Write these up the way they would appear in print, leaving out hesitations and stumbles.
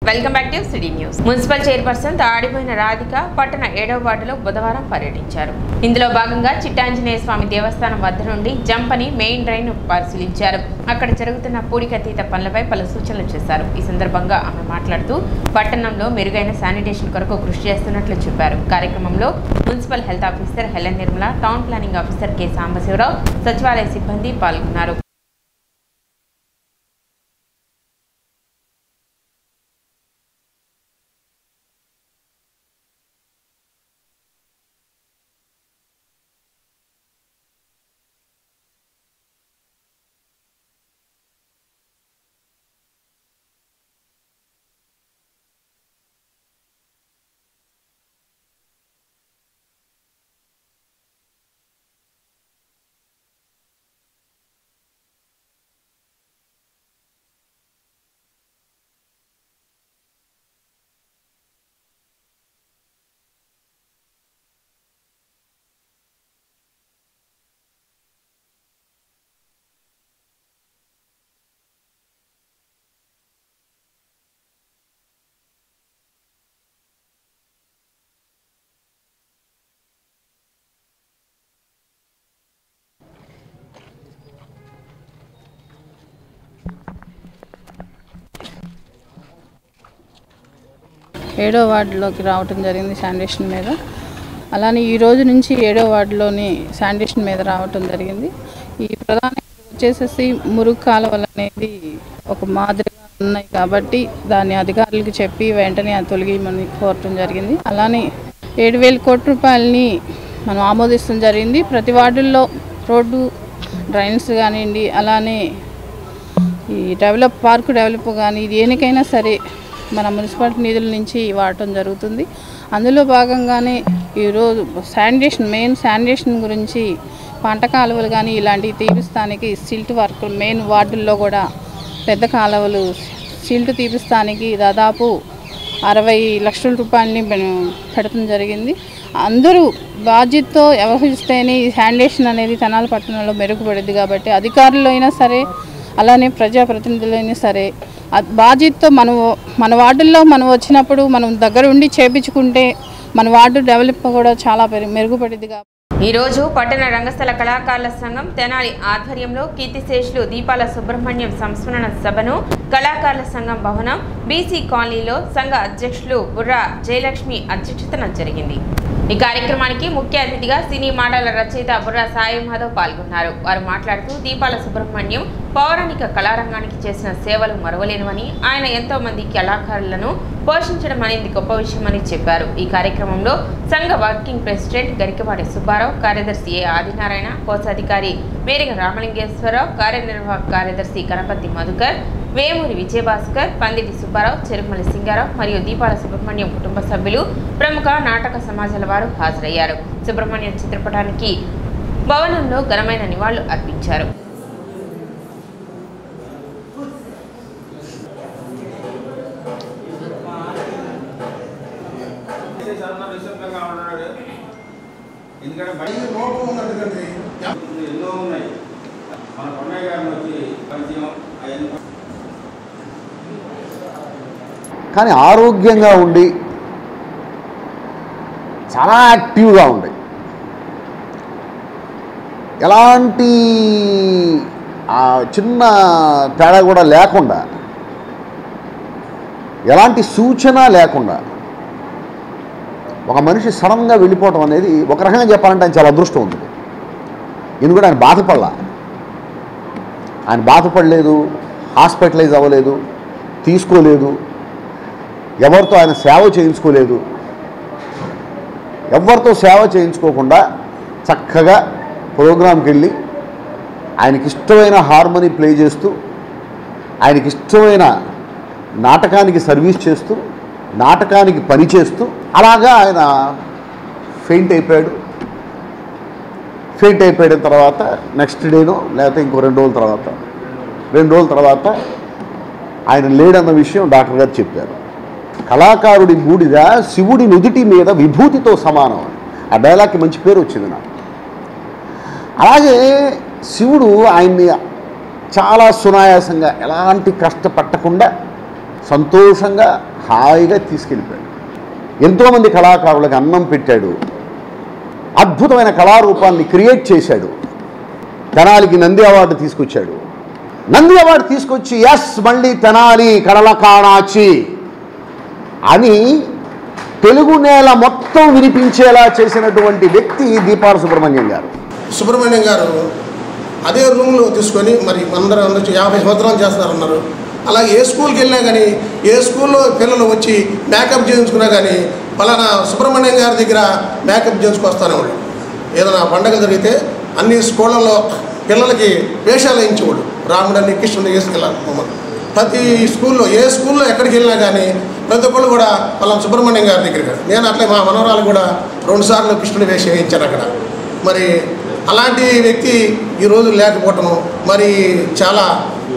Welcome back to city news. Municipal chairperson తాడిపోయిన రాధిక పట్టణ 7వ వార్డులో బుధవారం పర్యటించారు. ఇందులో భాగంగా చిట్టాంజనేయ స్వామి దేవస్థానం వద్ద నుండి జంపని మెయిన్ డ్రైన్ పరిశీలించారు. అక్కడ జరుగుతున్న పూడికతీత పనులపై పలు సూచనలు చేశారు. ఈ సందర్భంగా ఆమె మాట్లాడుతూ పట్టణంలో మెరుగైన శానిటేషన్ కొరకు కృషి చేస్తున్నట్లు చెప్పారు. కార్యక్రమంలో municipal health officer Helen Nirmala, town planning officer K Sambasivarao, సచివాలయ సిబ్బంది పాల్గొన్నారు. ఏడో వార్డులోకి రావటం జరిగింది శానిటేషన్ మీద. అలానే ఈ రోజు నుంచి 7వ వార్డులోని శానిటేషన్ మీద రావటం జరిగింది. ఈ ప్రధాన వచ్చేసేసి మురుగు కాలువలు అనేది ఒక మాదిరిగా ఉన్నాయి కాబట్టి దాన్ని అధికారులకు చెప్పి వెంటనే అది తొలగిమని కోరటం జరిగింది. అలానే 7,000 కోట్ల రూపాయలని మనం ఆమోదించడం జరిగింది. ప్రతి వార్డుల్లో రోడ్డు డ్రైన్స్ కానివ్వండి, అలానే ఈ పార్కు డెవలప్ కానీ దేనికైనా సరే మన మున్సిపాలిటీ నిధుల నుంచి వాడటం జరుగుతుంది. అందులో భాగంగానే ఈరోజు మెయిన్ శానిటేషన్ గురించి పంట కాలువలు కానీ ఇలాంటివి తీపిస్తానికి సిల్ట్ వర్క్ మెయిన్ వార్డుల్లో కూడా పెద్ద కాలువలు సిల్ట్ తీపిస్తానికి దాదాపు 60 లక్షల రూపాయలని పెడతం జరిగింది. అందరూ బాధ్యతతో వ్యవహరిస్తేనే ఈ శానిటేషన్ అనేది తెనాలి పట్టణంలో మెరుగుపడింది. కాబట్టి అధికారులు అయినా సరే అలానే ప్రజాప్రతినిధులైనా సరే బాధ్యతతో మన వార్డుల్లో మనం వచ్చినప్పుడు మనం దగ్గర ఉండి చేపించుకుంటే మన వార్డు డెవలప్ కూడా చాలా మెరుగుపడింది. ఈ రోజు పట్టణ రంగస్థల కళాకారుల సంఘం తెనాలి ఆధ్వర్యంలో కీర్తిశేషులు దీపాల సుబ్రహ్మణ్యం సంస్మరణ సభను కళాకారుల సంఘం భవనం బీసీ కాలనీలో సంఘ అధ్యక్షులు బుర్రా జయలక్ష్మి అధ్యక్షతన జరిగింది. ఈ కార్యక్రమానికి ముఖ్య అతిథిగా సినీ మాటల రచయిత బుర్రా సాయి మాధవ్ పాల్గొన్నారు. వారు మాట్లాడుతూ దీపాల సుబ్రహ్మణ్యం పౌరాణిక కళారంగానికి చేసిన సేవలు మరవలేనివని, ఆయన ఎంతో మంది కళాకారులను పోషించడం అనేది గొప్ప విషయమని చెప్పారు. ఈ కార్యక్రమంలో సంఘ వర్కింగ్ ప్రెసిడెంట్ గరికపాటి సుబ్బారావు, కార్యదర్శి ఏ ఆదినారాయణ, కోశాధికారి మేరిగ రామలింగేశ్వరరావు, కార్యనిర్వాహక కార్యదర్శి గణపతి మధుకర్, వేమూరి విజయభాస్కర్, పందిటి సుబ్బారావు, చెరుమల్లి సింగారావు మరియు దీపాల సుబ్రహ్మణ్యం కుటుంబ సభ్యులు, ప్రముఖ నాటక సమాజాల వారు హాజరయ్యారు. సుబ్రహ్మణ్యం చిత్రపటానికి భవనంలో ఘనమైన నివాళులు అర్పించారు. కానీ ఆరోగ్యంగా ఉండి చాలా యాక్టివ్గా ఉండి ఎలాంటి చిన్న తేడా కూడా లేకుండా, ఎలాంటి సూచన లేకుండా ఒక మనిషి సడన్గా వెళ్ళిపోవటం అనేది ఒక రకంగా చెప్పాలంటే ఆయన చాలా అదృష్టం ఉంది. ఎందుకంటే ఆయన బాధపడలేదు, హాస్పిటలైజ్ అవ్వలేదు, తీసుకోలేదు, ఎవరితో ఆయన సేవ చేయించుకోలేదు. ఎవరితో సేవ చేయించుకోకుండా చక్కగా ప్రోగ్రాంకి వెళ్ళి ఆయనకి ఇష్టమైన హార్మోనీ ప్లే చేస్తూ, ఆయనకి ఇష్టమైన నాటకానికి సర్వీస్ చేస్తూ, నాటకానికి పని చేస్తూ అలాగా ఆయన ఫెయింట్ అయిపోయాడు. ఫెయింట్ అయిపోయిన తర్వాత నెక్స్ట్ డేనో లేకపోతే ఇంకో 2 రోజుల తర్వాత ఆయన లేడన్న విషయం డాక్టర్ గారు చెప్పారు. కళాకారుడి బూడిద శివుడి నుదుటి మీద విభూతితో సమానం. ఆ డైలాగ్కి మంచి పేరు వచ్చింది నాకు. అలాగే శివుడు ఆయన్ని చాలా సునాయాసంగా ఎలాంటి కష్టపట్టకుండా సంతోషంగా హాయిగా తీసుకెళ్ళిపోయాడు. ఎంతోమంది కళాకారులకు అన్నం పెట్టాడు. అద్భుతమైన కళారూపాన్ని క్రియేట్ చేశాడు. తెనాలికి నంది అవార్డు తీసుకొచ్చాడు. నంది అవార్డు తీసుకొచ్చి ఎస్ మళ్ళీ తెనాలి కళల కాణాచి అని తెలుగు నేల మొత్తం వినిపించేలా చేసినటువంటి వ్యక్తి దీపాల సుబ్రహ్మణ్యం గారు. సుబ్రహ్మణ్యం గారు అదే రూమ్లో తీసుకొని మరి అందరూ 50 సంవత్సరాలు చేస్తున్నారన్నారు. అలాగే ఏ స్కూల్కి వెళ్ళినా కానీ, ఏ స్కూల్లో పిల్లలు వచ్చి మేకప్ చేయించుకున్నా కానీ పలానా సుబ్రహ్మణ్యం గారి దగ్గర మేకప్ చేయించుకొస్తానే వాళ్ళు. ఏదైనా పండగ జరిగితే అన్ని స్కూళ్ళల్లో పిల్లలకి వేషాలు వేయించేవాడు. రాముడని కృష్ణుడిని వేసుకెళ్ళాలి మమ్మల్ని. ప్రతి స్కూల్లో ఏ స్కూల్లో ఎక్కడికి వెళ్ళినా కానీ ప్రతి ఒక్కళ్ళు కూడా పలానా సుబ్రహ్మణ్యం గారి దగ్గర. నేను అట్లే మా మనవరాలు కూడా 2 సార్లు కృష్ణుడి వేషం వేయించాను అక్కడ. మరి అలాంటి వ్యక్తి ఈరోజు లేకపోవటం మరి చాలా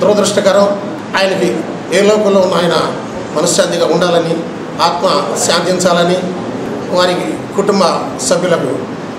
దురదృష్టకరం. ఆయనకి ఏ లోకంలో ఉన్న ఆయన మనశ్శాంతిగా ఉండాలని, ఆత్మ శాంతించాలని వారికి కుటుంబ సభ్యులకు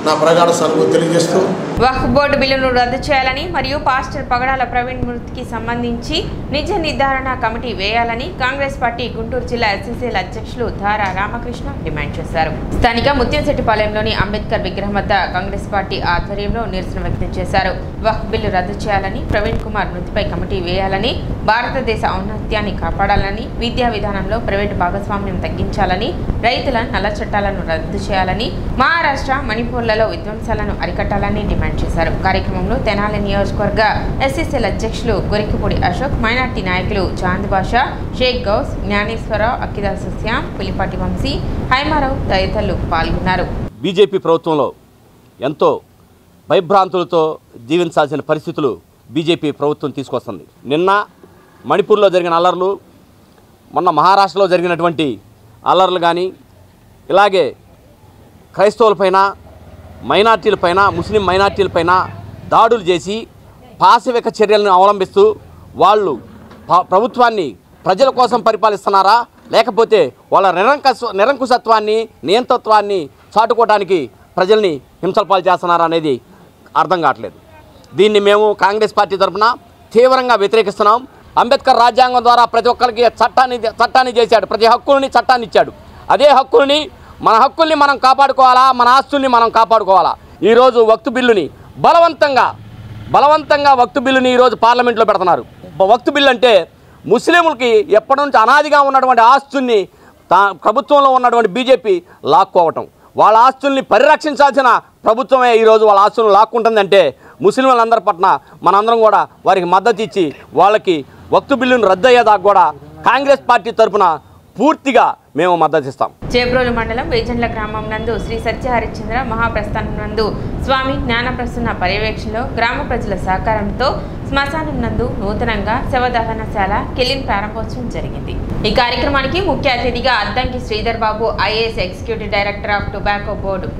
నా ప్రగాఢ సానుభూతి తెలియజేస్తూ వక్ఫ్ బోర్డు బిల్లును రద్దు చేయాలని మరియు పాస్టర్ పగడాల ప్రవీణ్ మృతికి సంబంధించి నిజ నిర్ధారణ కమిటీ వేయాలని కాంగ్రెస్ పార్టీ గుంటూరు జిల్లా ఎస్సీసీల అధ్యక్షులు ధారా రామకృష్ణ డిమాండ్ చేశారు. స్థానిక ముత్యంశెట్టిపాలెంలోని అంబేద్కర్ విగ్రహం వద్ద కాంగ్రెస్ పార్టీ ఆధ్వర్యంలో నిరసన వ్యక్తం చేశారు. వక్ఫ్ బిల్లు రద్దు చేయాలని, ప్రవీణ్ కుమార్ మృతిపై కమిటీ వేయాలని, భారతదేశ ఔన్నత్యాన్ని కాపాడాలని, విద్యా విధానంలో ప్రైవేటు భాగస్వామ్యం తగ్గించాలని, రైతుల నల్ల చట్టాలను రద్దు చేయాలని, మహారాష్ట్ర మణిపూర్లలో విధ్వంసాలను అరికట్టాలని డిమాండ్ చేశారు. కార్యక్రమంలో తెనాలి నియోజకవర్గ ఎస్సీసీల అధ్యక్షులు గొరికిపూడి అశోక్, మైనార్టీ నాయకులు చాంద్ బాషా, షేక్ గౌస్, జ్ఞానేశ్వరరావు, అక్కిదాస్ శ్యామ్, పులిపాటి వంశీ, హైమారావు తదితరులు పాల్గొన్నారు. బీజేపీ ప్రభుత్వంలో ఎంతో భయభ్రాంతులతో జీవించాల్సిన పరిస్థితులు బీజేపీ ప్రభుత్వం తీసుకొస్తుంది. నిన్న మణిపూర్లో జరిగిన అల్లర్లు, మొన్న మహారాష్ట్రలో జరిగినటువంటి అల్లర్లు కానీ, ఇలాగే క్రైస్తవులపైన, మైనార్టీలపైన, ముస్లిం మైనార్టీలపైన దాడులు చేసి పాశవిక చర్యలను అవలంబిస్తూ వాళ్ళు ప్రభుత్వాన్ని ప్రజల కోసం పరిపాలిస్తున్నారా, లేకపోతే వాళ్ళ నిరంకుశత్వాన్ని, నియంతృత్వాన్ని చాటుకోవడానికి ప్రజల్ని హింసలపాలు చేస్తున్నారా అనేది అర్థం కావట్లేదు. దీన్ని మేము కాంగ్రెస్ పార్టీ తరఫున తీవ్రంగా వ్యతిరేకిస్తున్నాం. అంబేద్కర్ రాజ్యాంగం ద్వారా ప్రతి ఒక్కరికి చట్టాన్ని చేశాడు, ప్రతి హక్కుల్ని చట్టాన్ని ఇచ్చాడు. అదే హక్కుల్ని, మన హక్కుల్ని మనం కాపాడుకోవాలా, మన ఆస్తుల్ని మనం కాపాడుకోవాలా. ఈరోజు వక్ఫ్ బిల్లుని బలవంతంగా వక్ఫ్ బిల్లుని ఈరోజు పార్లమెంట్లో పెడుతున్నారు. వక్ఫ్ బిల్లు అంటే ముస్లింలకి ఎప్పటి నుంచి అనాదిగా ఉన్నటువంటి ఆస్తుల్ని ప్రభుత్వంలో ఉన్నటువంటి బీజేపీ లాక్కోవటం, వాళ్ళ ఆస్తుల్ని పరిరక్షించాల్సిన ప్రభుత్వమే ఈరోజు వాళ్ళ ఆస్తులను లాక్కుంటుందంటే ముస్లింలందరి పట్ల మనందరం కూడా వారికి మద్దతు ఇచ్చి వాళ్ళకి వక్ఫ్ బిల్లును రద్దు అయ్యేదాకా కూడా కాంగ్రెస్ పార్టీ తరఫున పూర్తిగా మేము మద్దతిస్తాం. చేబ్రోలు మండలం వేజండ్ల గ్రామం నందు శ్రీ సత్యహరిశ్చంద్ర మహాప్రస్థానం నందు స్వామి జ్ఞానప్రసన్న పర్యవేక్షణలో గ్రామ ప్రజల సహకారంతో శ్మశానం నందు నూతనంగా శవదహనశాల కెలిన్ ప్రారంభోత్సవం జరిగింది. ఈ కార్యక్రమానికి ముఖ్య అతిథిగా Addanki Sridhar Babu, IAS executive director of tobacco board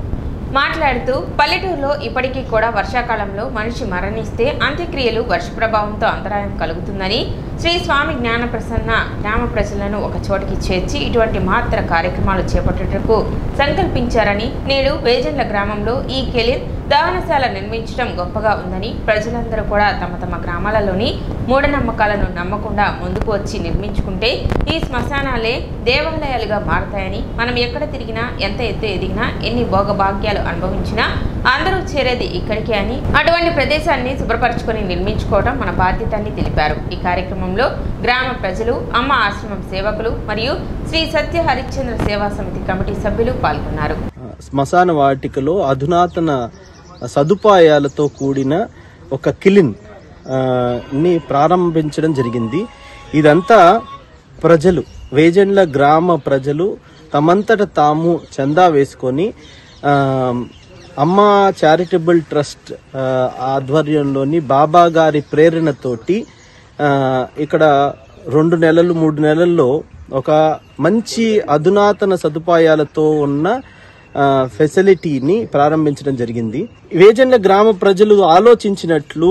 మాట్లాడుతూ పల్లెటూరులో ఇప్పటికీ కూడా వర్షాకాలంలో మనిషి మరణిస్తే అంత్యక్రియలు వర్ష ప్రభావంతో అంతరాయం కలుగుతుందని శ్రీ స్వామి జ్ఞానప్రసన్న గ్రామ ప్రజలను ఒక చోటికి చేర్చి ఇటువంటి మహత్తర కార్యక్రమాలు చేపట్టేందుకు సంకల్పించారని, నేడు వేజండ్ల గ్రామంలో ఈ కెలిన్ దహనశాల నిర్మించడం గొప్పగా ఉందని, ప్రజలందరూ కూడా తమ తమ గ్రామాలలోని మూఢనమ్మకాలను నమ్మకుండా ముందుకు వచ్చి నిర్మించుకుంటే ఈ శ్మశానాలే దేవాలయాలుగా మారతాయని, మనం ఎక్కడ తిరిగినా, ఎంత ఎత్తు ఎదిగినా, ఎన్ని భోగభాగ్యాలు అనుభవించినా అందరూ చేరేది ఇక్కడికే అని, అటువంటి ప్రదేశాన్ని శుభ్రపరచుకొని నిర్మించుకోవడం మన బాధ్యత అని తెలిపారు. ఈ కార్యక్రమంలో గ్రామ ప్రజలు, అమ్మ ఆశ్రమం సేవకులు మరియు శ్రీ సత్య హరిశ్చంద్ర సేవా సమితి కమిటీ సభ్యులు పాల్గొన్నారు. శ్మశాన వాటికలో అధునాతన సదుపాయాలతో కూడిన ఒక కిలిన్ ని ప్రారంభించడం జరిగింది. ఇదంతా ప్రజలు, వేజండ్ల గ్రామ ప్రజలు తమంతట తాము చందా వేసుకొని అమ్మ చారిటబుల్ ట్రస్ట్ ఆధ్వర్యంలోని బాబా గారి ప్రేరణతోటి ఇక్కడ 2 నెలలు 3 నెలల్లో ఒక మంచి అధునాతన సదుపాయాలతో ఉన్న ఫెసిలిటీని ప్రారంభించడం జరిగింది. వేజండ్ల గ్రామ ప్రజలు ఆలోచించినట్లు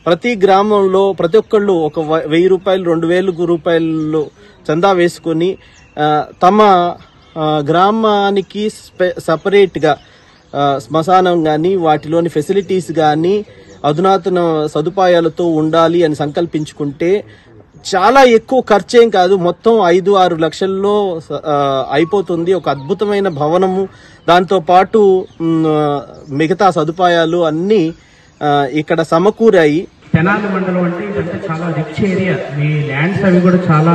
ప్రతి గ్రామంలో ప్రతి ఒక్కళ్ళు ఒక 1000 రూపాయలు 2000 రూపాయలు చందా వేసుకొని తమ గ్రామానికి సపరేట్గా శ్మశానం కానీ వాటిలోని ఫెసిలిటీస్ కానీ అధునాతన సదుపాయాలతో ఉండాలి అని సంకల్పించుకుంటే చాలా ఎక్కువ ఖర్చు ఏం కాదు, మొత్తం 5-6 లక్షల్లో అయిపోతుంది. ఒక అద్భుతమైన భవనము, దాంతో పాటు మిగతా సదుపాయాలు అన్నీ ఇక్కడ సమకూరాయి. తెనాలి మండలం అంటే ఇదంతా చాలా రిచ్ ఏరియా. మీ ల్యాండ్స్ అవి కూడా చాలా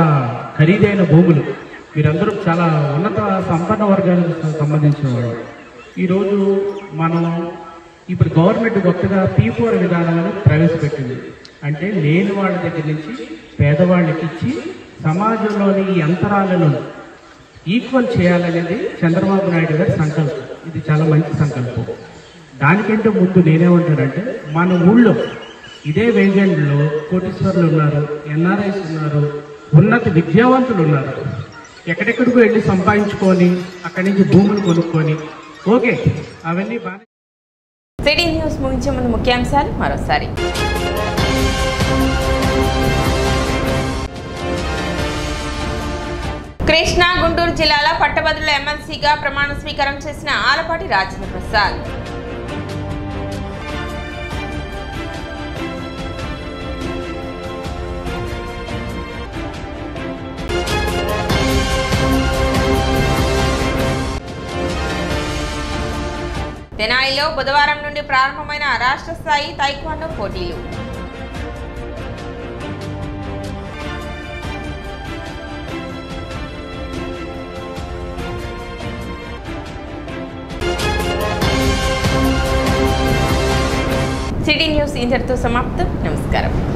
ఖరీదైన భూములు. మీరందరూ చాలా ఉన్నత సంపన్న వర్గానికి సంబంధించిన వాళ్ళు. ఈరోజు మనం ఇప్పుడు గవర్నమెంట్ కొత్తగా P4 విధానాలను ప్రవేశపెట్టింది. అంటే లేని వాళ్ళ దగ్గర నుంచి పేదవాళ్ళకి ఇచ్చి సమాజంలోని ఈ అంతరాలను ఈక్వల్ చేయాలనేది చంద్రబాబు నాయుడు గారి సంకల్పం. ఇది చాలా మంచి సంకల్పం. దానికంటే ముందు నేనేమంటానంటే, మన ఊళ్ళో ఇదే వేజెండ్లో కోటీశ్వరులు ఉన్నారు, NRIs ఉన్నారు, ఉన్నత విద్యావంతులు ఉన్నారు. ఎక్కడెక్కడికో వెళ్ళి సంపాదించుకొని అక్కడి నుంచి భూములు కొనుక్కొని ఓకే అవన్నీ బాగా. సిటీ న్యూస్ ముగించే ముందు ముఖ్యాంశాలు మరోసారి. కృష్ణా గుంటూరు జిల్లాల పట్టభద్రుల ఎమ్మెల్సీగా ప్రమాణ స్వీకారం చేసిన ఆలపాటి రాజేంద్ర ప్రసాద్. తెనాలిలో బుధవారం నుండి ప్రారంభమైన రాష్ట్ర స్థాయి తైక్వాండో పోటీలు. సిటీ న్యూస్ ఇంతటితో సమాప్తం. నమస్కారం.